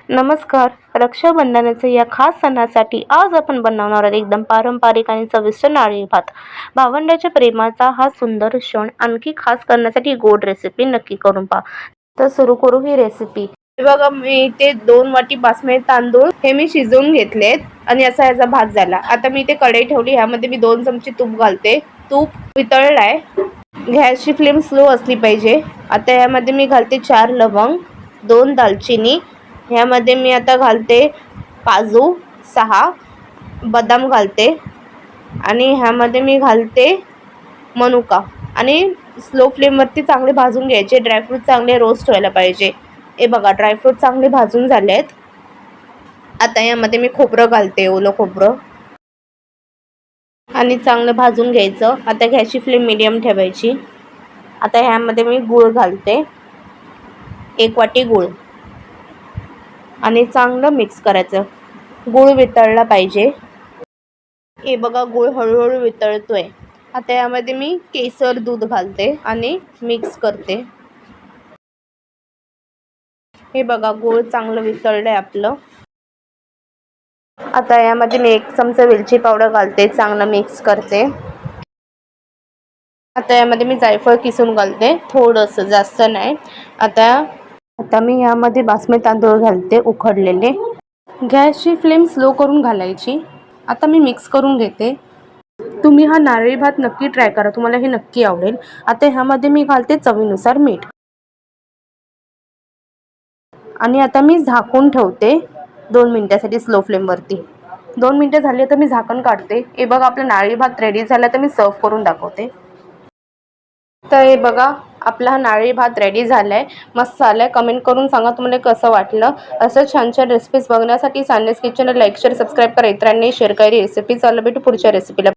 नमस्कार. रक्षाबंधनाच्या या खास सणासाठी आज आपण बनवणार आहोत एकदम पारंपरिक आणि चविष्ट नारळी भात. भावंडाच्या प्रेमाचा हा सुंदर क्षण आणखी खास करण्यासाठी गोड रेसिपी नक्की करून पहा. तर सुरू करू ही रेसिपी. हे बघा, मी इथे 2 वाटी बासमती तांदूळ हे मी शिजवून घेतलेत आणि असा याचा भात झाला. आता मी इथे कढई ठेवली, ह्यामध्ये मी 2 चमचे तूप घालते. तूप वितळलाय. गॅसची फ्लेम स्लो असली पाहिजे. आता यामध्ये मी घालते 4 लवंग, 2 दालचिनी. ह्यामध्ये मी आता घालते काजू 6, बदाम घालते आणि ह्यामध्ये मी घालते मनुका आणि स्लो फ्लेमवरती चांगले भाजून घ्यायचे. ड्रायफ्रूट चांगले रोस्ट व्हायला पाहिजे. हे बघा, ड्रायफ्रूट चांगले भाजून झाले आहेत. आता यामध्ये मी खोबरं घालते, ओलं खोबरं, आणि चांगलं भाजून घ्यायचं. आता गॅसची फ्लेम मीडियम ठेवायची. आता ह्यामध्ये मी गूळ घालते, 1 वाटी गूळ, आणि चांगलं मिक्स करायचं. गूळ वितळला पाहिजे. हे बघा, गूळ हळूहळू वितळतोय. आता यामध्ये मी केसर दूध घालते आणि मिक्स करते. हे बघा, गूळ चांगलं वितळलंय आपलं. आता यामध्ये मी 1 चमचा वेलची पावडर घालते, चांगलं मिक्स करते. आता यामध्ये मी जायफळ किसून घालते, थोडंसं, जास्त नाही. आता मी यामध्ये बासमती तांदूळ घालते उकडलेले. गॅसची फ्लेम स्लो करून घालायची. आता मी मिक्स करून घेते. तुम्ही हा नारळी भात नक्की ट्राय करा, तुम्हाला हे नक्की आवडेल. आता ह्यामध्ये मी घालते चवीनुसार मीठ आणि आता मी झाकून ठेवते 2 मिनिटासाठी स्लो फ्लेमवरती. 2 मिनिटं झाली तर मी झाकण काढते. हे बघा, आपला नारळी भात रेडी झाला. तर मी सर्व करून दाखवते. तर हे बघा, आपला हा नारळी भात रेडी झालाय. मस्त झालाय. कमेंट करून सांगा तुम्हाला कसं वाटलं. असं छान छान रेसिपीज बघण्यासाठी सान्याज किचनला लाईक, शेअर, सबस्क्राईब करा. इतरांनी शेअर करा रेसिपी. चला भेटू पुढच्या रेसिपीला.